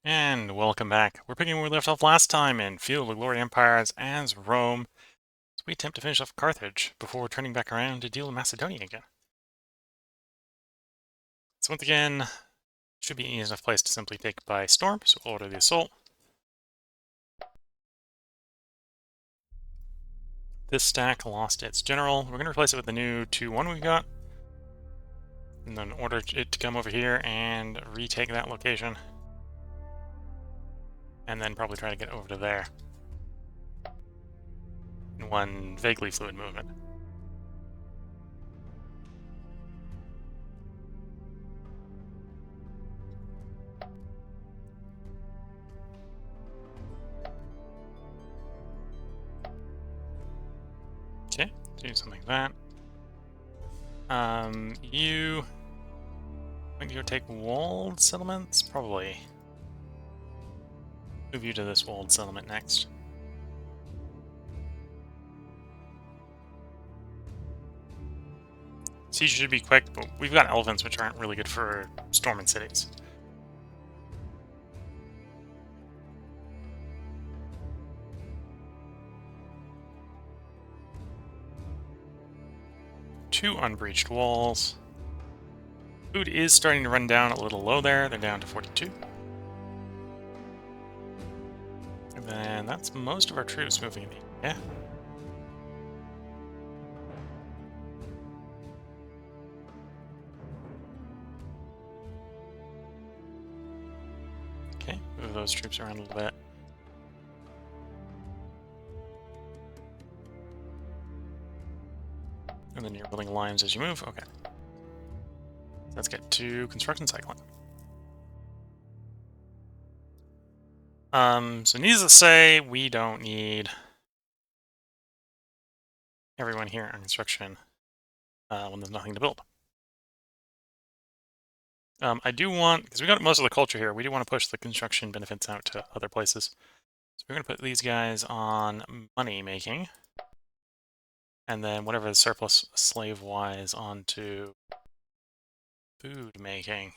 And welcome back. We're picking where we left off last time in Field of Glory Empires as Rome, as we attempt to finish off Carthage before turning back around to deal with Macedonia again. So once again, should be an easy enough place to simply take by storm, so we'll order the assault. This stack lost its general. We're going to replace it with the new 2-1 we got, and then order it to come over here and retake that location, and then probably try to get over to there in one vaguely fluid movement. Okay, do something like that. You going to go take walled settlements? Probably. Move you to this walled settlement next. Siege should be quick, but we've got elephants which aren't really good for storming cities. Two unbreached walls. Food is starting to run down a little low there. They're down to 42. And then that's most of our troops moving in. Yeah. Okay, move those troops around a little bit. And then you're building lines as you move. Okay. Let's get to construction cycling. So needless to say, we don't need everyone here on construction when there's nothing to build. I do want, because we got most of the culture here, we do want to push the construction benefits out to other places. So we're going to put these guys on money making. And then whatever the surplus slave-wise onto food making.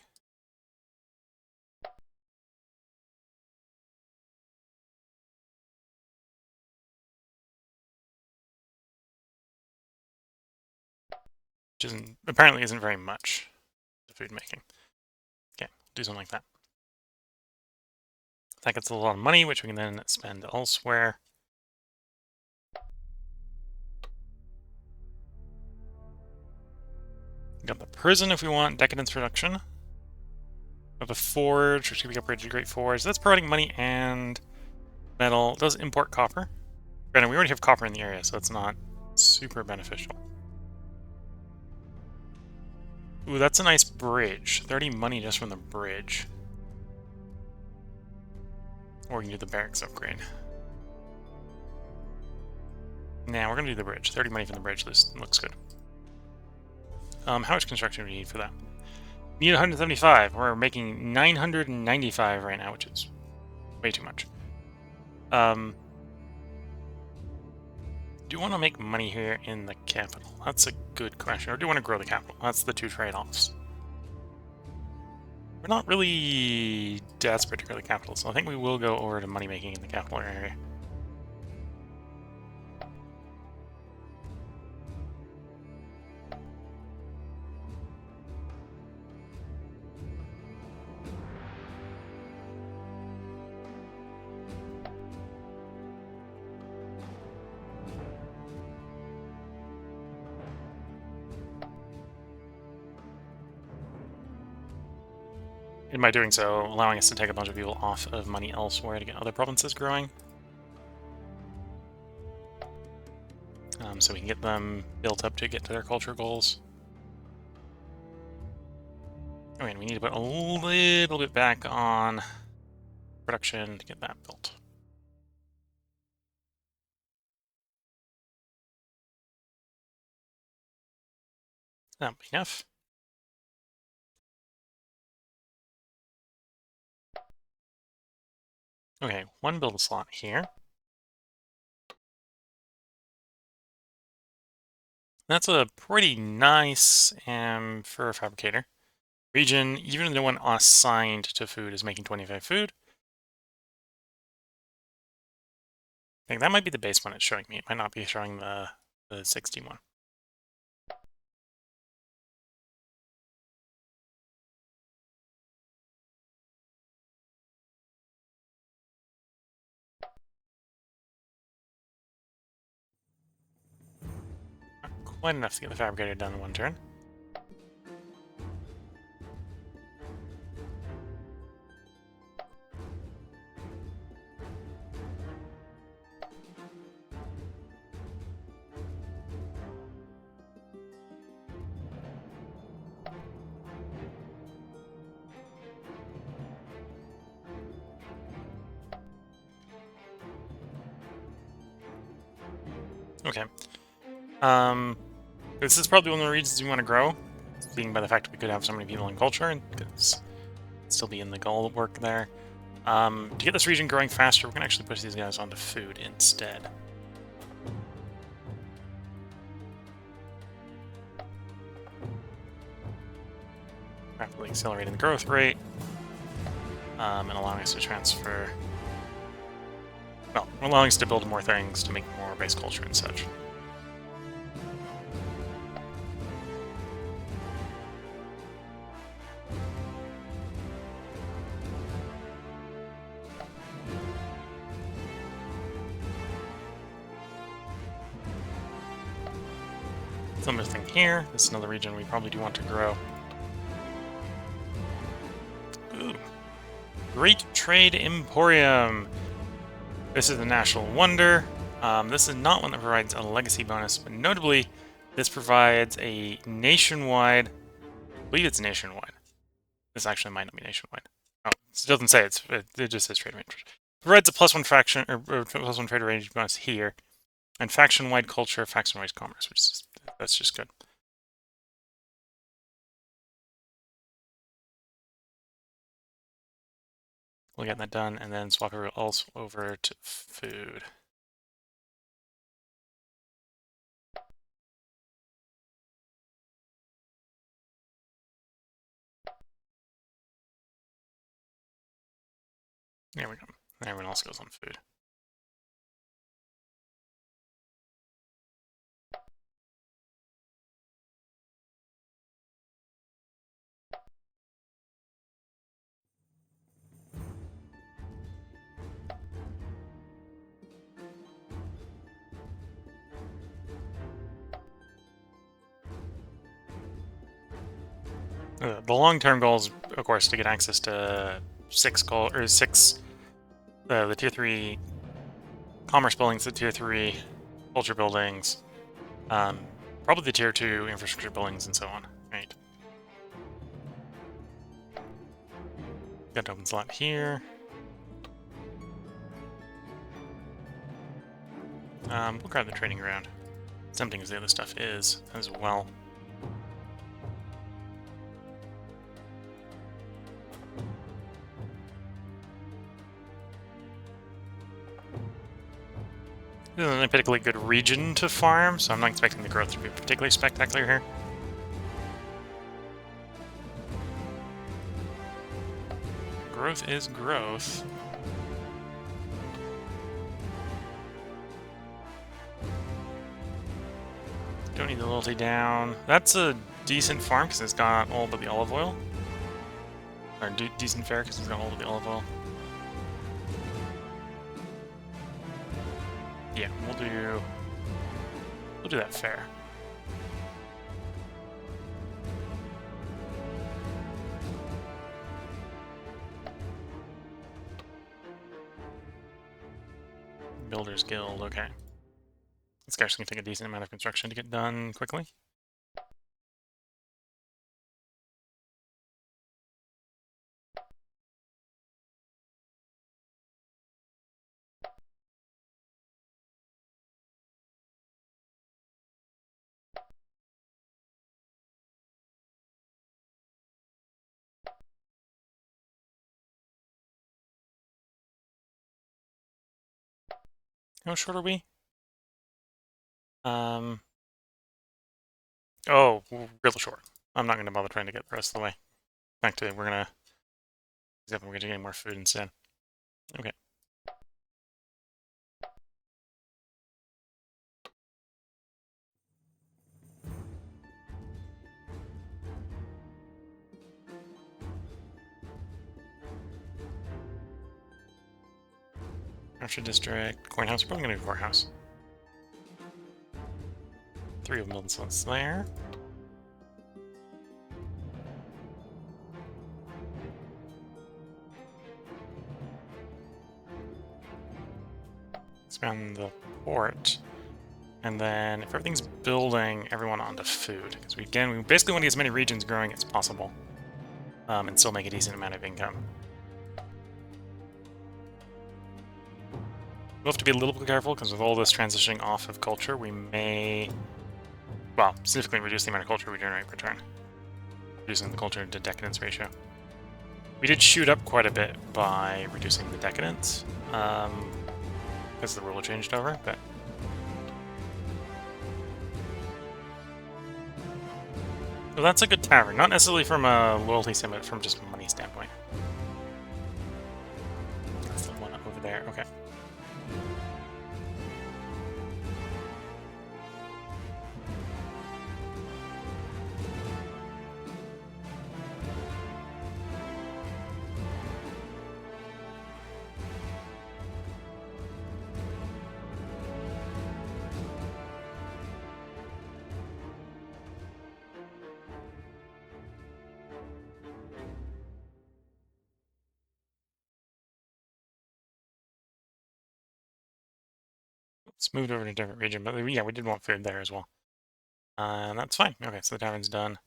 Which apparently isn't very much, the food making. Okay, do something like that. That gets a lot of money, which we can then spend elsewhere. Got the prison if we want decadence reduction. We have a forge, which can be upgraded to great forge. That's providing money and metal. It does import copper. Granted, we already have copper in the area, so that's not super beneficial. Ooh, that's a nice bridge. 30 money just from the bridge. Or we can do the barracks upgrade. Nah, we're gonna do the bridge. 30 money from the bridge. This looks good. How much construction do we need for that? We need 175. We're making 995 right now, which is way too much. Do you want to make money here in the capital? That's a good question. Or do you want to grow the capital? That's the two trade-offs. We're not really desperate to grow the capital, so I think we will go over to money making in the capital area. In by doing so, allowing us to take a bunch of people off of money elsewhere to get other provinces growing. So we can get them built up to get to their culture goals. Oh, and we need to put a little bit back on production to get that built. That'll be enough. Okay, one build slot here. That's a pretty nice for a fabricator. Region, even the one assigned to food is making 25 food. think that might be the base one it's showing me. It might not be showing the 60 one. Not quite enough to get the fabricator done in one turn. Okay. This is probably one of the regions we want to grow, being by the fact that we could have so many people in culture and could still be in the gold work there. To get this region growing faster, we're going to actually push these guys onto food instead. Rapidly accelerating the growth rate, and allowing us to transfer... Well, allowing us to build more things to make more base culture and such. Similar thing here. This is another region we probably do want to grow. Ooh. Great Trade Emporium. This is a national wonder. This is not one that provides a legacy bonus, but notably, this provides a nationwide... I believe it's nationwide. This actually might not be nationwide. Oh, it doesn't say it just says trade range. Provides a +1 faction or +1 trade range bonus here, and faction-wide culture, faction-wide commerce, which is that's just good. We'll get that done, and then swap it also over to food. There we go. Everyone else goes on food. The long-term goal is, of course, to get access to the tier 3 commerce buildings, the tier 3 culture buildings, probably the tier 2 infrastructure buildings, and so on. Right. Got an open slot here. We'll grab the trading ground. Tempting as the other stuff is, as well. This isn't a particularly good region to farm, so I'm not expecting the growth to be particularly spectacular here. Growth is growth. Don't need the loyalty down. That's a decent farm because it's got all but the olive oil. Or decent fare because it's got all but the olive oil. Yeah, we'll do that fair. Builders Guild, okay. This guy's gonna take a decent amount of construction to get done quickly. How short are we? Oh, real short. I'm not gonna bother trying to get the rest of the way. Back to we're gonna get more food instead. Okay. Rapture District, Coinhouse, probably gonna do Courthouse. 3 of them slots there. Expand the port. And then if everything's building, everyone onto food. Because we basically want to get as many regions growing as possible. And still make a decent amount of income. We'll have to be a little bit careful, because with all this transitioning off of culture, we may, well, significantly reduce the amount of culture we generate per turn. Reducing the culture to decadence ratio. We did shoot up quite a bit by reducing the decadence, because the rule changed over, but... Well, that's a good tavern. Not necessarily from a loyalty sim, but from just a money standpoint. That's the one over there. Okay. It's moved over to a different region, but yeah, we did want food there as well. And that's fine. Okay, so the tavern's done.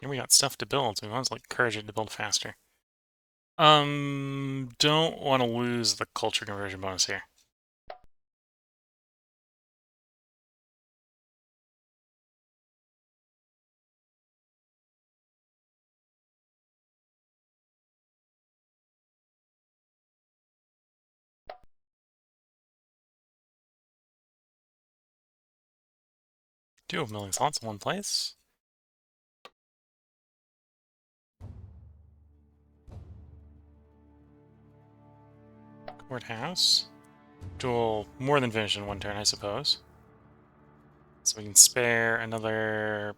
And we got stuff to build, so we want to encourage it to build faster. Don't want to lose the culture conversion bonus here. Two of milling slots in one place. Courthouse. Dual more than finish in one turn, I suppose. So we can spare another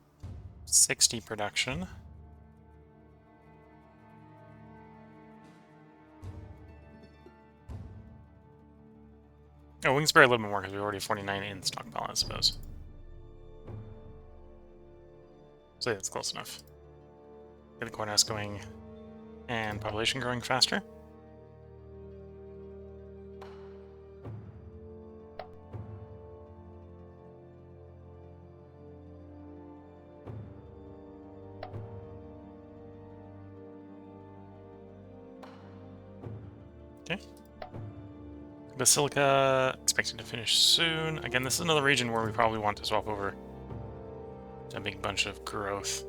60 production. Oh, we can spare a little bit more because we already have 49 in stockpile, I suppose. So yeah, that's close enough. Get the courthouse going and population growing faster. Okay. Basilica, expected to finish soon. Again, this is another region where we probably want to swap over to a big bunch of growth.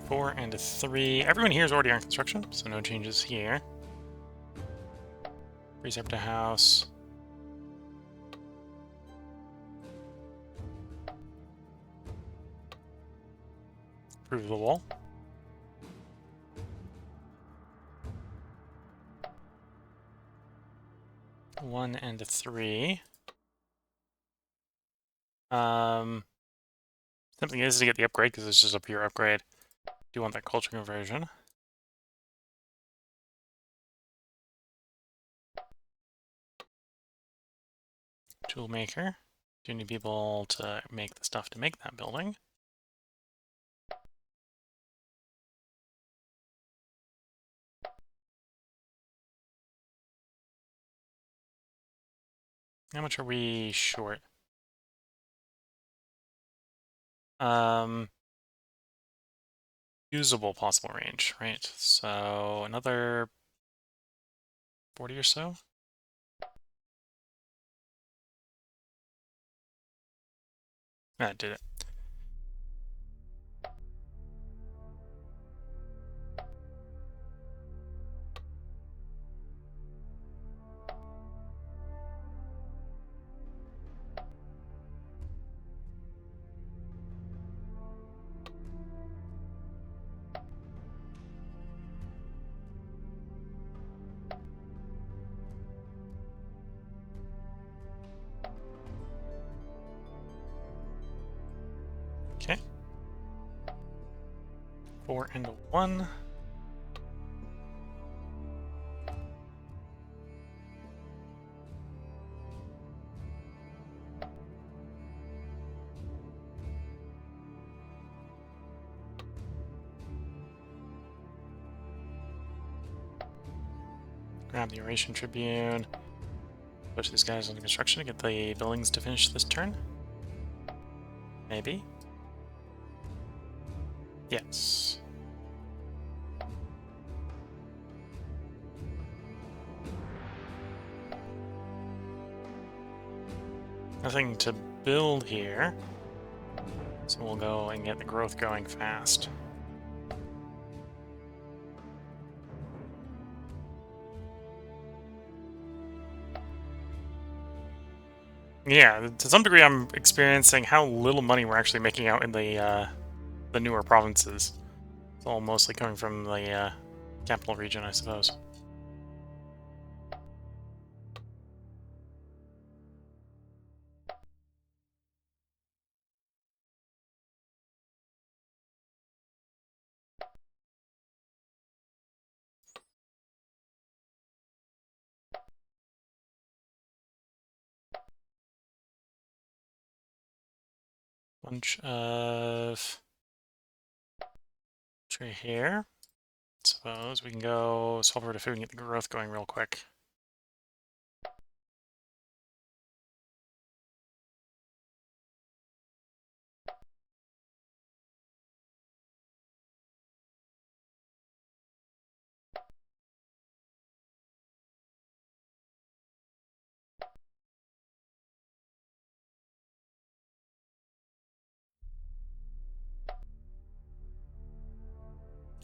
Four and a 3. Everyone here is already on construction, so no changes here. Precept to house. Improve the wall. One and a 3. Something is to get the upgrade because it's just a pure upgrade. Do you want that culture conversion? Toolmaker. Do you need people to make the stuff to make that building? How much are we short? Usable possible range, right? So another 40 or so? That did it. 4 and a 1. Grab the Oration Tribune. Push these guys into construction to get the buildings to finish this turn. Maybe. Yes. Nothing to build here. So we'll go and get the growth going fast. Yeah, to some degree I'm experiencing how little money we're actually making out in the newer provinces. It's all mostly coming from the capital region, I suppose. Bunch of tree here. Suppose we can go swap over to food and get the growth going real quick.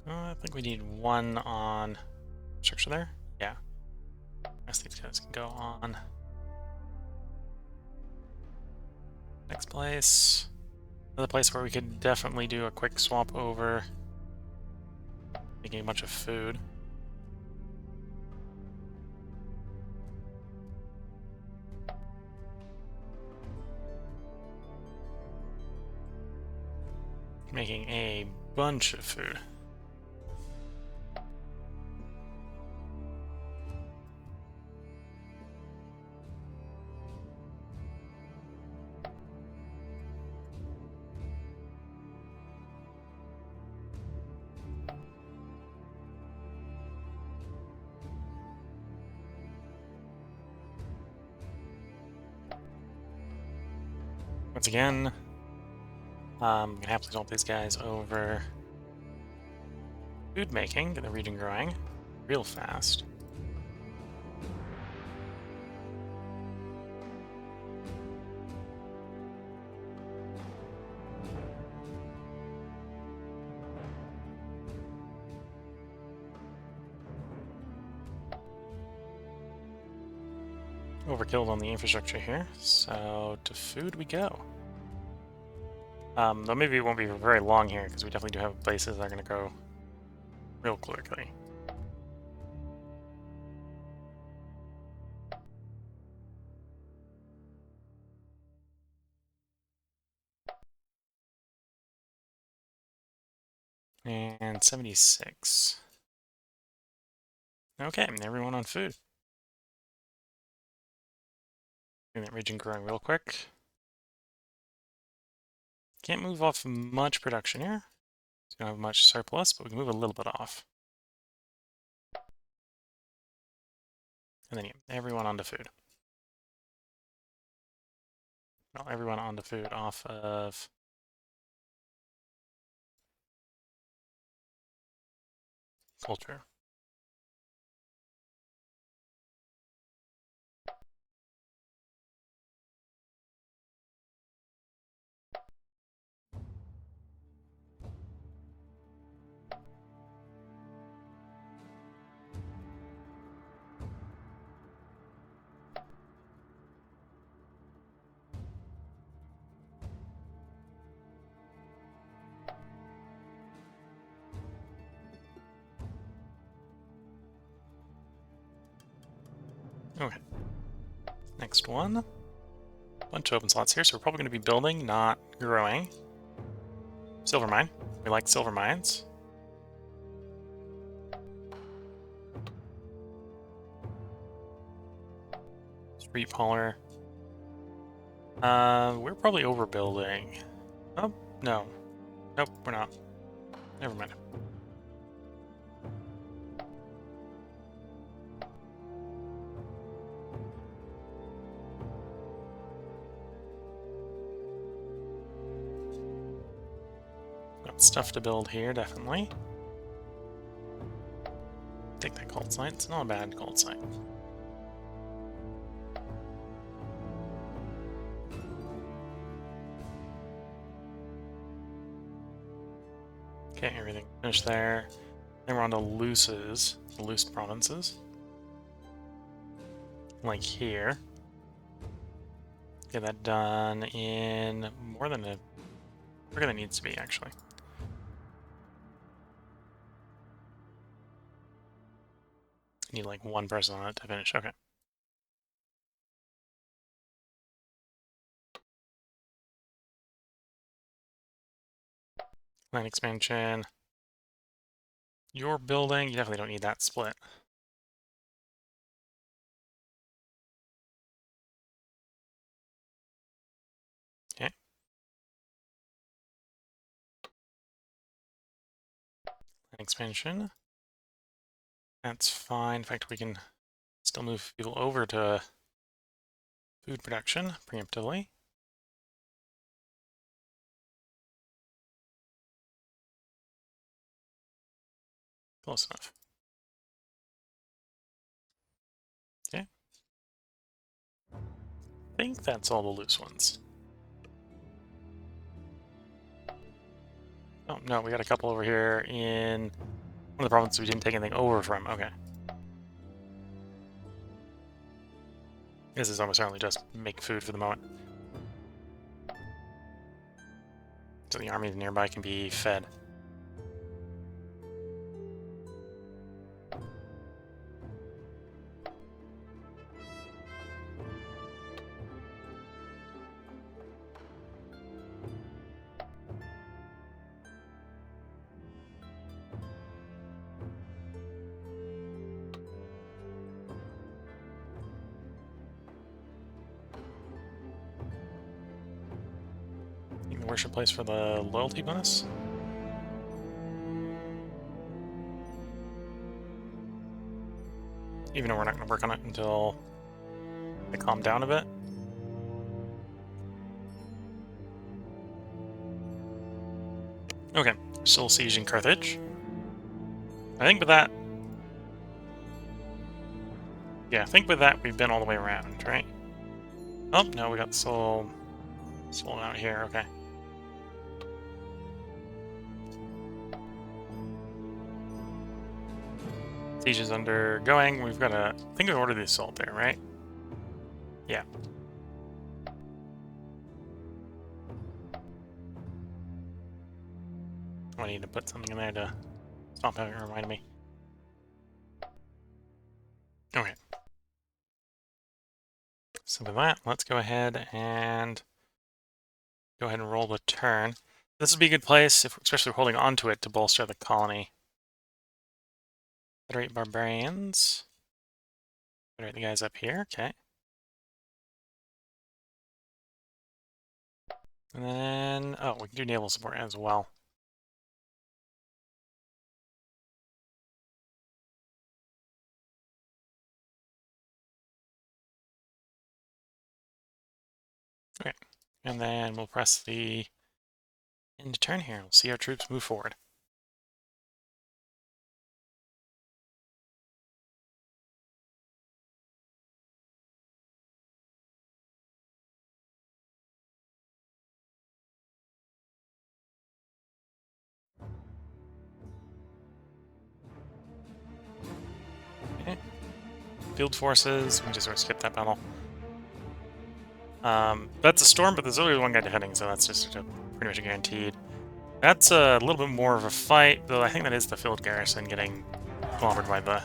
I think we need 1 on structure there. Yeah. I guess these guys can go on. Next place. Another place where we could definitely do a quick swap over. Making a bunch of food. Making a bunch of food. Once again, I'm gonna happily swap these guys over food making, get the region growing real fast. Overkilled on the infrastructure here, so to food we go. Though maybe it won't be very long here, because we definitely do have places that are going to go real quickly. And 76. Okay, everyone on food. Getting that region growing real quick. Can't move off much production here. So we don't have much surplus, but we can move a little bit off. And then yeah, everyone onto food. Well, everyone onto food off of culture. Okay. Next one. Bunch of open slots here, so we're probably going to be building, not growing. Silver mine. We like silver mines. Street Polar. We're probably overbuilding. Oh, no. Nope, we're not. Never mind. Got stuff to build here, definitely. Take that gold site. It's not a bad gold site. Okay, everything finished there. Then we're on to Loose's, the Loose provinces. Like here. Get that done in more than a... quicker than it needs to be, actually. Need like one person on it to finish. Okay. Land expansion. Your building, you definitely don't need that split. Okay. Land expansion. That's fine. In fact, we can still move people over to food production preemptively. Close enough. Okay. I think that's all the loose ones. Oh, no, we got a couple over here in one of the provinces we didn't take anything over from. Okay. This is almost certainly just make food for the moment. So the armies nearby can be fed. Worship place for the loyalty bonus. Even though we're not going to work on it until they calm down a bit. Okay, still sieging Carthage. I think with that... yeah, I think with that we've been all the way around, right? Oh, no, we got soul out here, okay. Siege is undergoing. We've got a... I think we ordered the assault there, right? Yeah. I need to put something in there to stop having it remind me. Okay. So with that, let's go ahead and roll the turn. This would be a good place, especially holding on to it, to bolster the colony. Federate barbarians. Federate the guys up here, okay. And then, oh, we can do naval support as well. Okay, and then we'll press the end turn here. We'll see our troops move forward. Okay. Field forces, we just sort of skip that battle. That's a storm, but there's only one guy defending, so that's just pretty much guaranteed. That's a little bit more of a fight, though I think that is the field garrison getting clobbered by the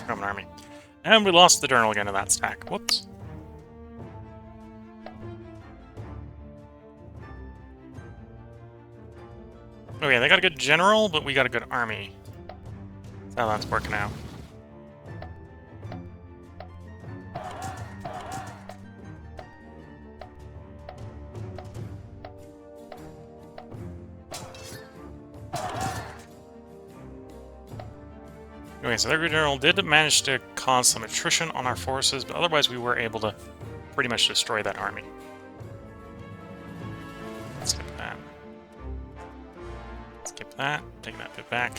Roman army. And we lost the journal again to that stack. Whoops. Okay, they got a good general, but we got a good army. That's how that's working out. Okay, so the general did manage to cause some attrition on our forces, but otherwise we were able to pretty much destroy that army. Skip that. Skip that. Take that bit back.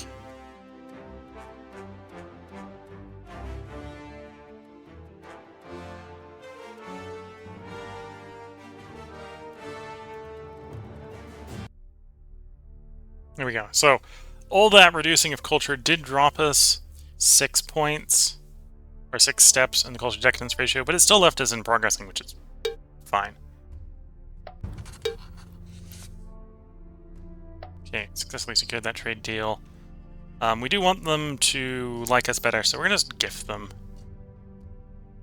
There we go. So all that reducing of culture did drop us 6 points, or 6 steps in the culture decadence ratio, but it still left us in progressing, which is fine. Okay, successfully secured that trade deal. We do want them to like us better, so we're going to just gift them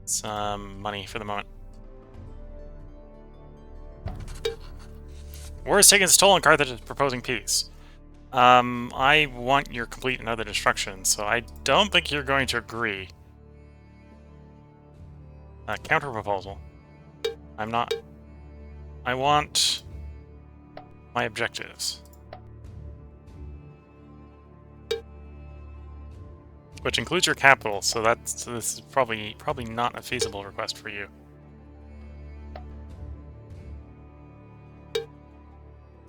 some money for the moment. War is taking its toll, and Carthage is proposing peace. I want your complete and utter destruction, so I don't think you're going to agree. Counter proposal. I'm not. I want my objectives, which includes your capital. So this is probably not a feasible request for you.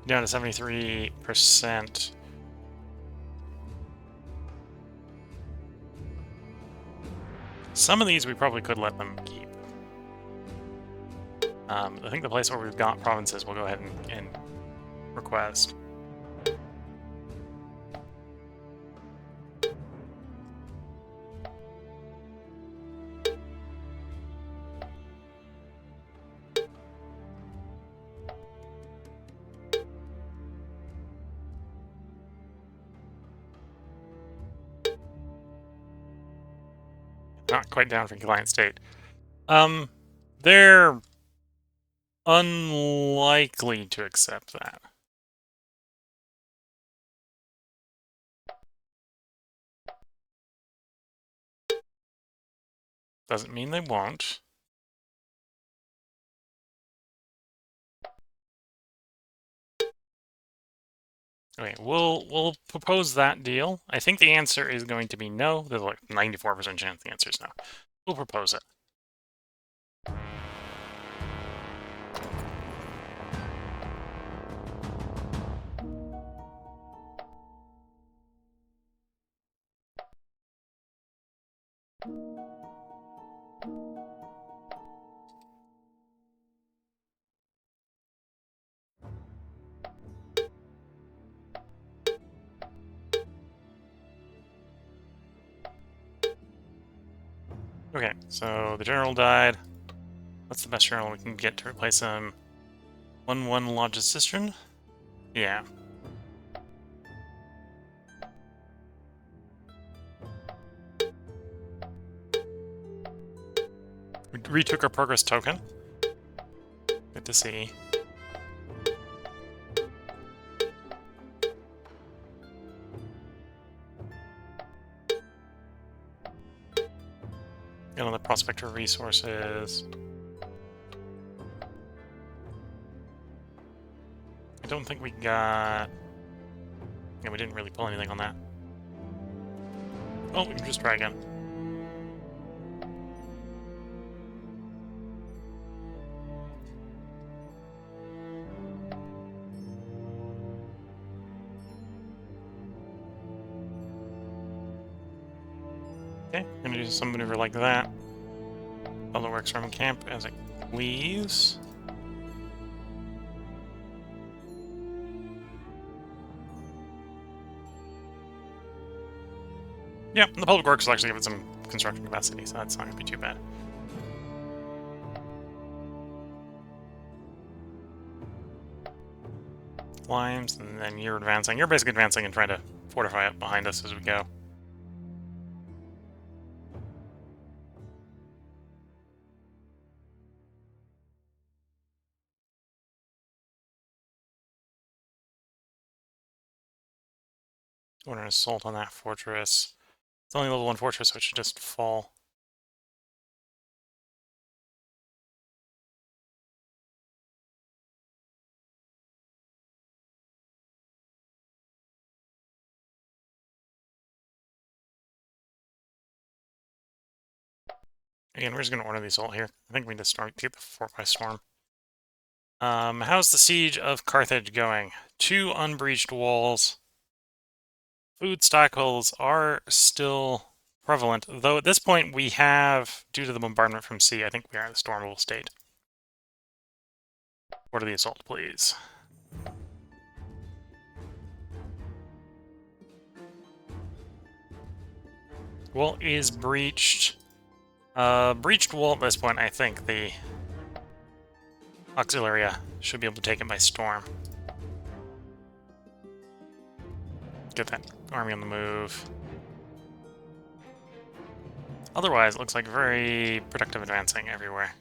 Down to 73%. Some of these we probably could let them keep. I think the place where we've got provinces we'll go ahead and request. Not quite down for Client State. They're unlikely to accept that. Doesn't mean they won't. Okay, we'll propose that deal. I think the answer is going to be no. There's like 94% chance the answer is no. We'll propose it. Okay, so the general died. What's the best general we can get to replace him? 1-1 Lodge's Cistern? Yeah. We retook our progress token. Good to see. Get on the prospector resources. I don't think we got... Yeah, we didn't really pull anything on that. Oh, we can just try again. Okay, we're gonna do some maneuver like that. Other works from camp as it leaves. Yeah, the public works will actually give it some construction capacity, so that's not gonna be too bad. Limes, and then you're advancing. You're basically advancing and trying to fortify up behind us as we go. Order an assault on that fortress. It's only level 1 fortress, so it should just fall. Again, we're just going to order the assault here. I think we need to get the fort by storm. How's the siege of Carthage going? 2 unbreached walls. Food stockholders are still prevalent, though at this point we have, due to the bombardment from sea, I think we are in a stormable state. Order the assault, please. Wall is breached. Breached wall at this point, I think the Auxilia should be able to take it by storm. Get that army on the move. Otherwise, it looks like very productive advancing everywhere.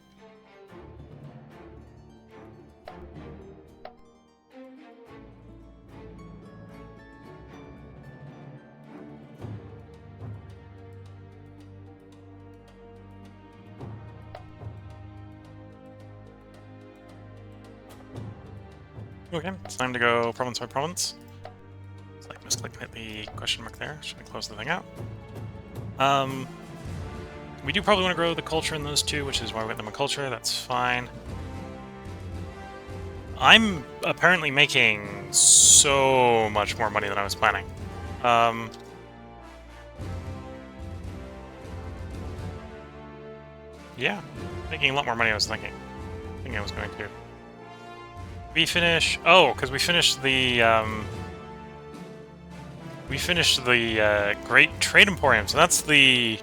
Okay, it's time to go province by province. So I misclick and hit the question mark there. Should I close the thing out? We do probably want to grow the culture in those two, which is why we got them a culture. That's fine. I'm apparently making so much more money than I was planning. Yeah, making a lot more money than I was thinking. I think I was going to. We finish... Oh, because we finished the... Great Trade Emporium, so that's the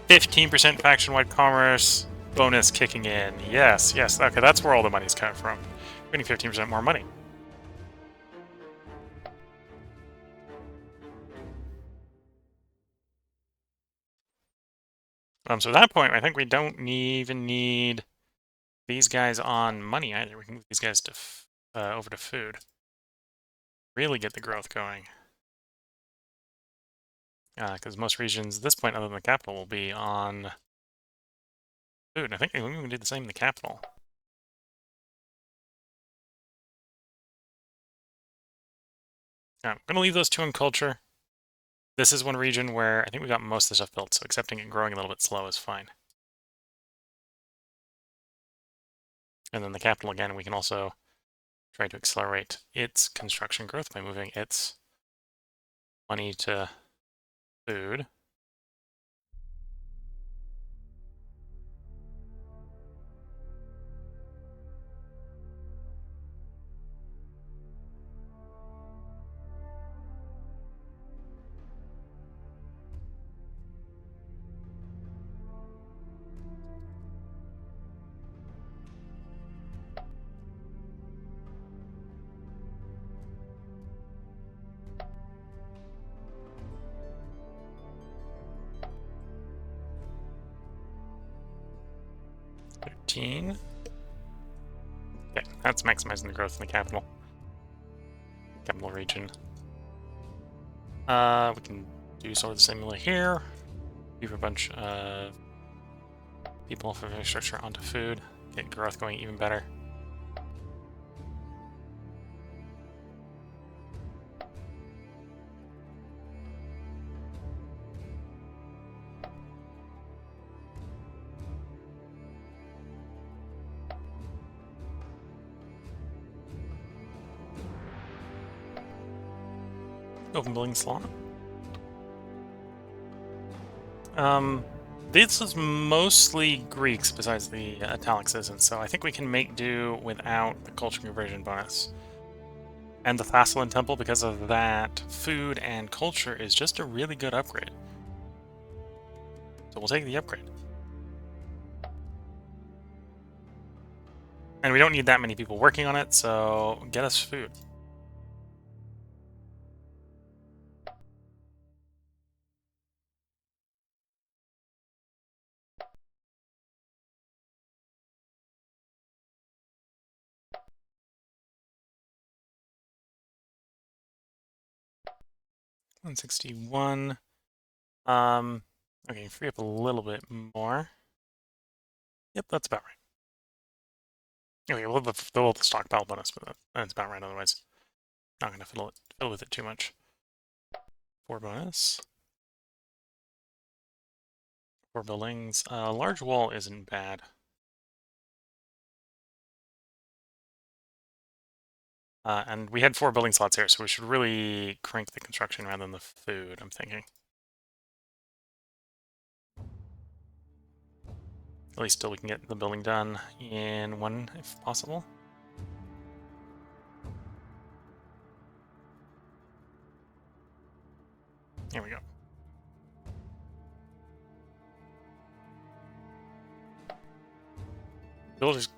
15% faction-wide commerce bonus kicking in. Yes, yes. Okay, that's where all the money's coming from. We're getting 15% more money. So at that point, I think we don't even need these guys on money either. We can move these guys to over to food. Really get the growth going. Because most regions at this point, other than the capital, will be on food. I think we can do the same in the capital. I'm going to leave those 2 in culture. This is one region where I think we got most of the stuff built, so accepting it growing a little bit slow is fine. And then the capital, again, we can also try to accelerate its construction growth by moving its money to food. Okay, that's maximizing the growth in the capital region. We can do sort of the same here. Move a bunch of people from infrastructure onto food, get growth going even better. Open building slot. This is mostly Greeks besides the Italic citizens, so I think we can make do without the culture conversion bonus. And the Thassalan Temple, because of that, food and culture is just a really good upgrade. So we'll take the upgrade. And we don't need that many people working on it, so get us food. $161. Okay, free up a little bit more. Yep, that's about right. Okay, we'll have the stockpile bonus, but that's about right otherwise. Not going to fiddle with it too much. 4 bonus. 4 buildings. Large wall isn't bad. And we had 4 building slots here, so we should really crank the construction rather than the food, I'm thinking. At least till we can get the building done in 1, if possible. Here we go. Builders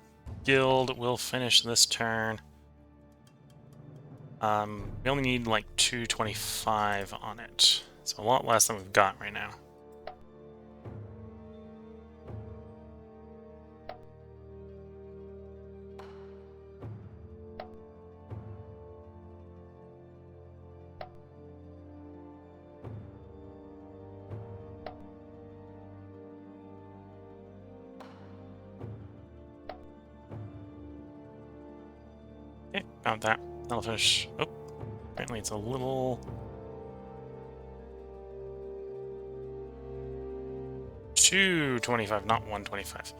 Guild will finish this turn. We only need like 225 on it. So a lot less than we've got right now. Okay, found that. That'll finish. Oh, apparently it's a little... 225, not 125.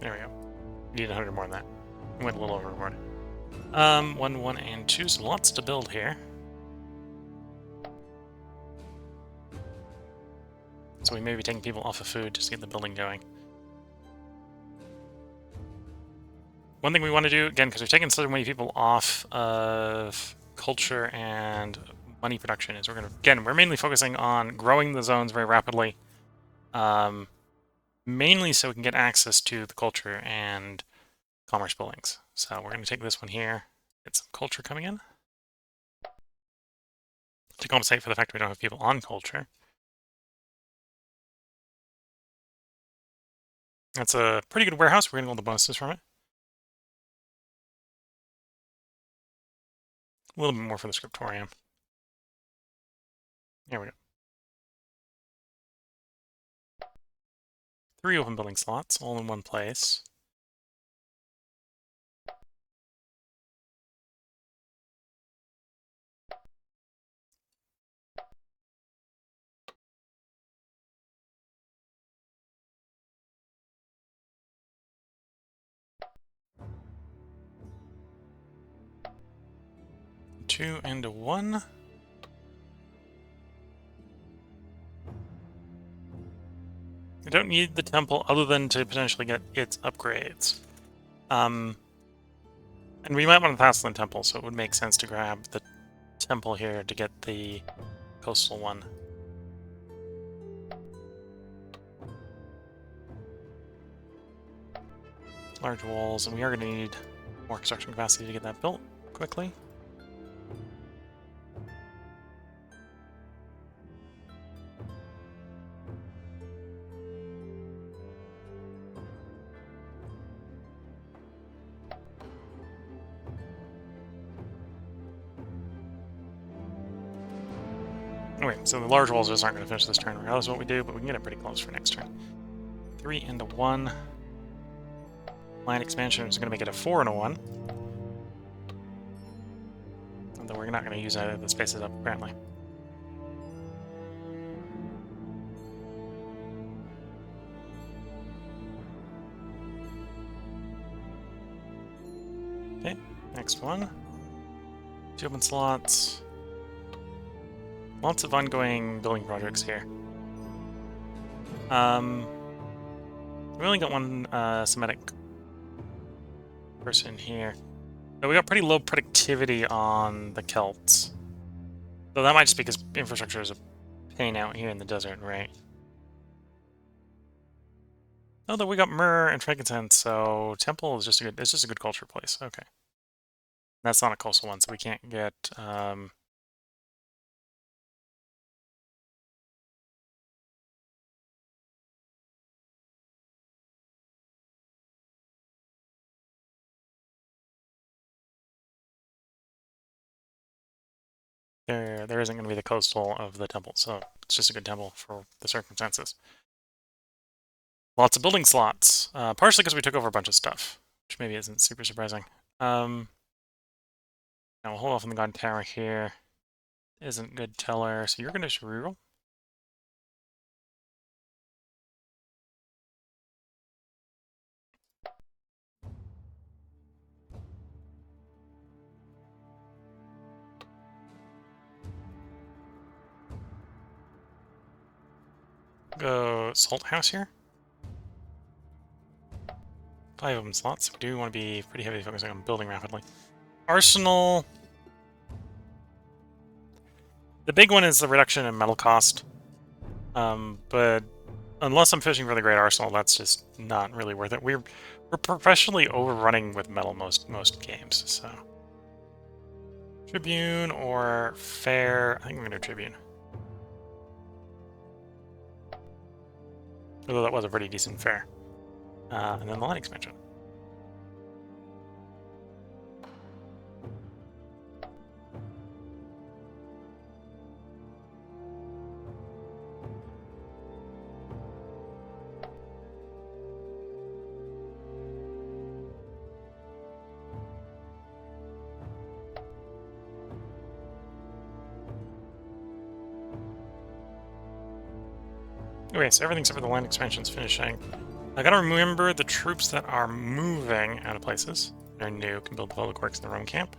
There we go. Need 100 more than that. Went a little overboard. 1, 1, and 2, so lots to build here. So we may be taking people off of food just to get the building going. One thing we want to do, again, because we've taken so many people off of culture and money production, is we're going to, again, we're mainly focusing on growing the zones very rapidly. Mainly so we can get access to the culture and commerce buildings. So we're going to take this one here, get some culture coming in. To compensate for the fact we don't have people on culture. That's a pretty good warehouse. We're getting all the bonuses from it. A little bit more for the scriptorium. There we go. 3 open building slots, all in one place. Two and a 1. I don't need the temple other than to potentially get its upgrades. And we might want to pass on the temple, so it would make sense to grab the temple here to get the coastal one. Large walls, and we are going to need more construction capacity to get that built quickly. Okay, so the large walls just aren't going to finish this turn regardless of what we do, but we can get it pretty close for next turn. 3 and a 1. Line expansion is going to make it a 4 and a 1. Although we're not going to use either of the spaces up, apparently. Okay, next one. 2 open slots. Lots of ongoing building projects here. We only got one Semitic person here. But we got pretty low productivity on the Celts. So that might just be because infrastructure is a pain out here in the desert, right? Although we got myrrh and frankincense, so temple is just a good, it's just a good culture place. Okay. That's not a coastal one, so we can't get there isn't going to be the coastal of the temple, so it's just a good temple for the circumstances. Lots of building slots, partially because we took over a bunch of stuff, which maybe isn't super surprising. Now we'll hold off on the God Tower here. isn't good teller, so you're going to just reroll. Go Salt House here. 5 open slots. We do want to be pretty heavily focusing on building rapidly. Arsenal. The big one is the reduction in metal cost. But unless I'm fishing for the Great Arsenal, that's just not really worth it. We're professionally overrunning with metal most games, so. Tribune or Fair. I think we're going to Tribune. Although that was a pretty decent Fair. And then the line expansion. Okay, so everything except for the line expansion's finishing. I gotta remember the troops that are moving out of places. They're new, can build public works in the Rome camp.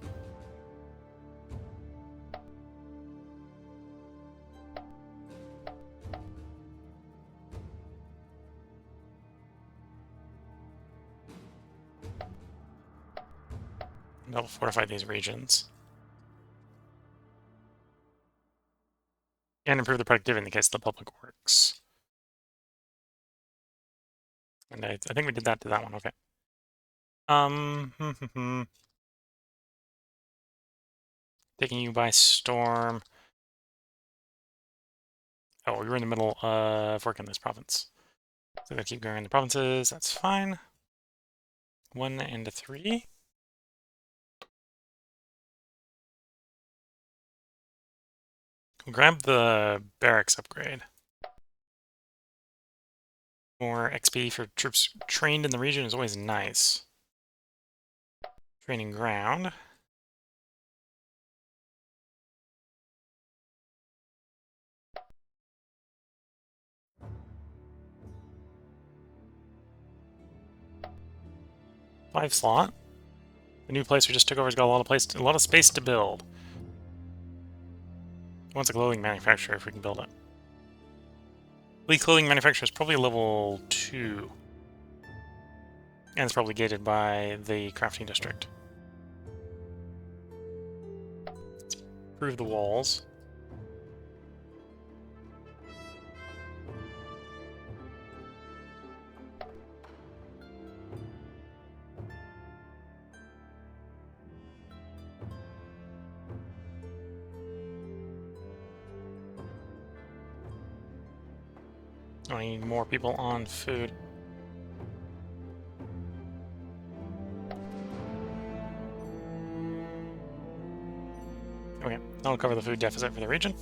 And that'll fortify these regions. And improve the productivity in the case of the public works. And I think we did that to that one, okay. Taking you by storm. Oh, we were in the middle of working this province. So I'm gonna keep going in the provinces, that's fine. 1 and a 3. We'll grab the barracks upgrade. More XP for troops trained in the region is always nice. Training ground. Five slot. The new place we just took over has got a lot of space to build. Wants a clothing manufacturer if we can build it. Lead clothing manufacturer is probably level 2. And it's probably gated by the crafting district. Let's improve the walls. I need more people on food. Okay, that'll cover the food deficit for the region.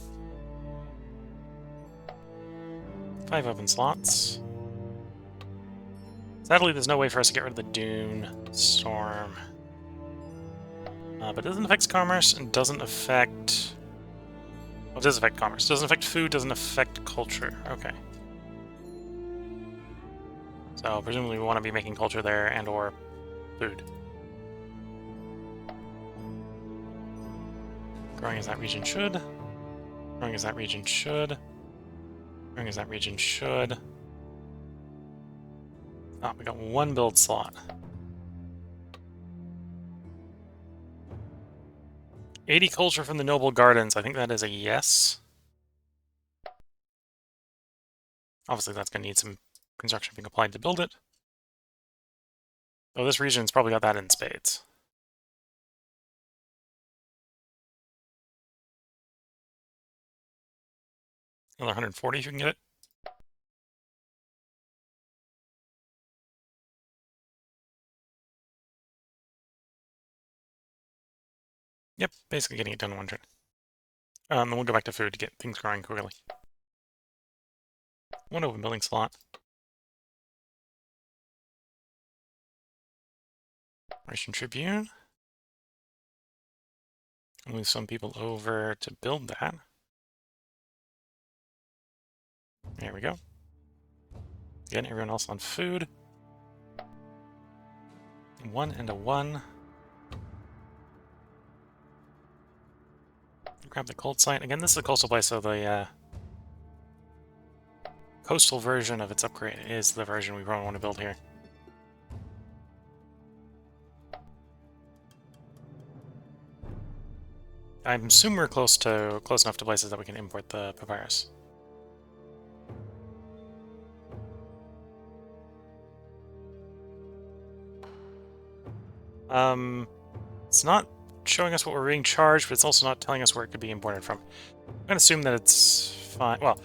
5 open slots. Sadly, there's no way for us to get rid of the Dune Storm. But it doesn't affect commerce and doesn't affect... Well, it does affect commerce. Doesn't affect food, doesn't affect culture. Okay. So presumably we want to be making culture there and or food. Growing as that region should. Growing as that region should. Growing as that region should. Oh, we got 1 build slot. 80 culture from the Noble Gardens. I think that is a yes. Obviously that's going to need some construction being applied to build it. Oh, this region's probably got that in spades. Another 140 if you can get it. Yep, basically getting it done in 1 turn. Then we'll go back to food to get things growing quickly. 1 open building slot. Russian Tribune. Move some people over to build that. There we go. Again, everyone else on food. 1 and a 1. Grab the cold site. Again, this is a coastal place, so the coastal version of its upgrade is the version we probably want to build here. I assume we're close enough to places that we can import the papyrus. It's not showing us what we're being charged, but it's also not telling us where it could be imported from. I'm going to assume that it's fine. Well,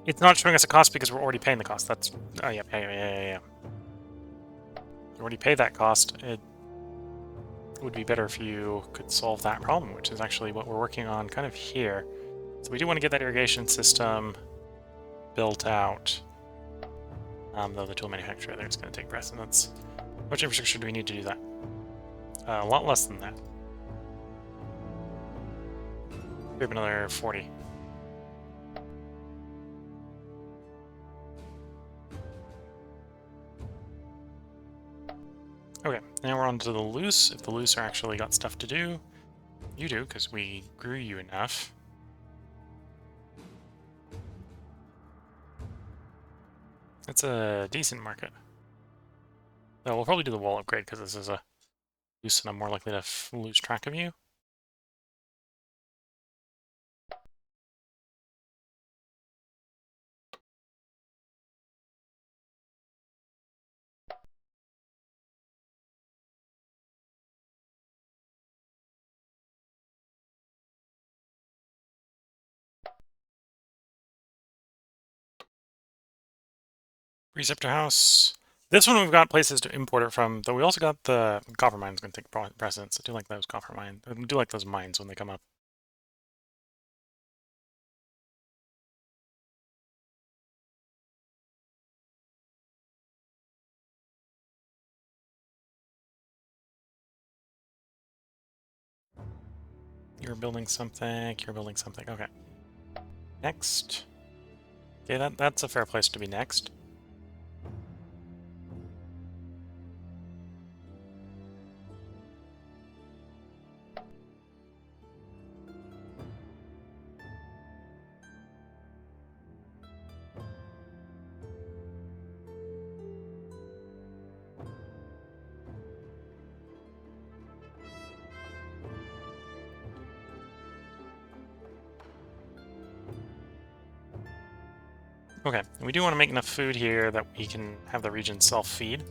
it's not showing us a cost because we're already paying the cost. That's... Oh, yeah. You already pay that cost. It would be better if you could solve that problem, which is actually what we're working on kind of here. So we do want to get that irrigation system built out. Though the tool manufacturer there is going to take precedence. How much infrastructure do we need to do that? A lot less than that. We have another 40. Okay, now we're on to the loose. If the loose are actually got stuff to do, you do, because we grew you enough. That's a decent market. Though we'll probably do the wall upgrade, because this is a loose and I'm more likely to lose track of you. Receptor house. This one we've got places to import it from, though we also got the copper mines going to take precedence. I do like those copper mines. I do like those mines when they come up. You're building something, you're building something. Okay. Next. Okay, that's a fair place to be next. Okay, we do want to make enough food here that we can have the region self-feed.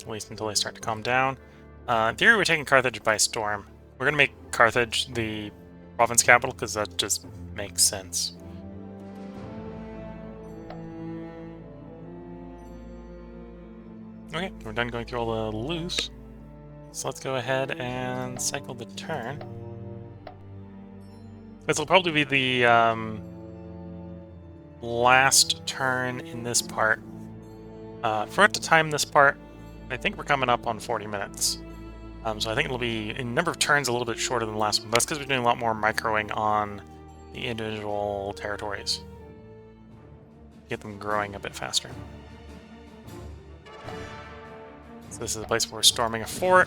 At least until they start to calm down. In theory, we're taking Carthage by storm. We're going to make Carthage the province capital, because that just makes sense. Okay, we're done going through all the loose. So let's go ahead and cycle the turn. This will probably be the last turn in this part. For it to time this part, I think we're coming up on 40 minutes. So I think it'll be, in number of turns, a little bit shorter than the last one. That's because we're doing a lot more microing on the individual territories. Get them growing a bit faster. So this is the place where we're storming a fort.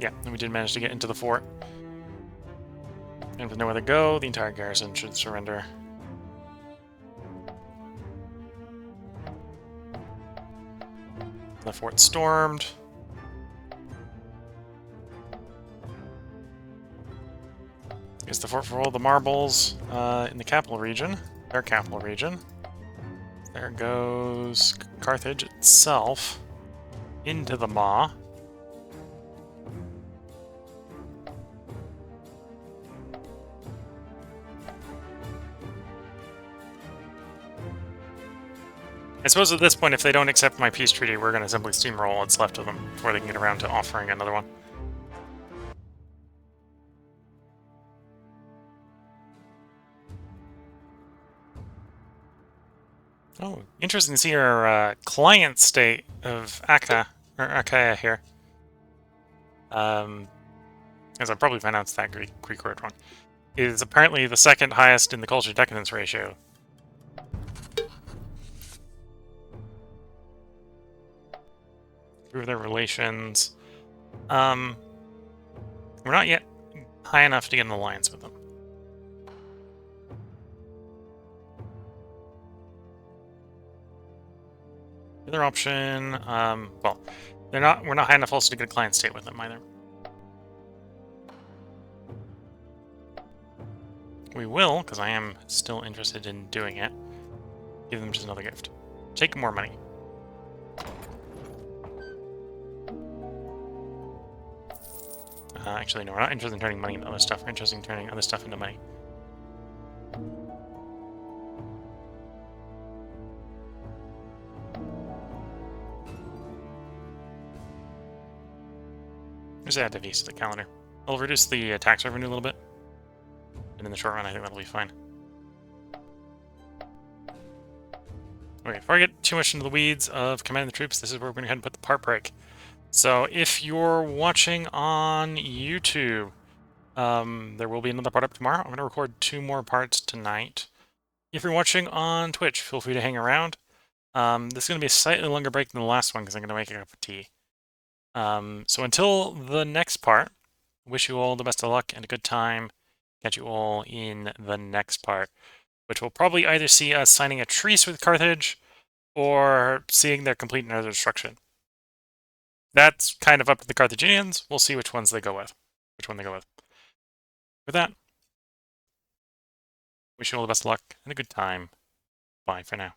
Yeah, and we did manage to get into the fort. And with nowhere to go, the entire garrison should surrender. The fort stormed. Here's the fort for all the marbles in the capital region. Their capital region. There goes Carthage itself into the maw. I suppose at this point, if they don't accept my peace treaty, we're going to simply steamroll what's left of them before they can get around to offering another one. Oh, interesting to see our client state of Achaia here. As I probably pronounced that Greek word wrong, is apparently the second highest in the culture decadence ratio. Through their relations. We're not yet high enough to get an alliance with them. The other option, well, we're not high enough also to get a client state with them either. We will, because I am still interested in doing it. Give them just another gift. Take more money. Actually, no, we're not interested in turning money into other stuff. We're interested in turning other stuff into money. Just add Devis to the calendar. It'll reduce the tax revenue a little bit. And in the short run, I think that'll be fine. Okay, before I get too much into the weeds of commanding the troops, this is where we're going to go ahead and put the part break. So if you're watching on YouTube, there will be another part up tomorrow. I'm going to record 2 more parts tonight. If you're watching on Twitch, feel free to hang around. This is going to be a slightly longer break than the last one because I'm going to make a cup of tea. So until the next part, wish you all the best of luck and a good time. Catch you all in the next part, which will probably either see us signing a truce with Carthage or seeing their complete and utter destruction. That's kind of up to the Carthaginians. We'll see which one they go with. With that, wish you all the best of luck and a good time. Bye for now.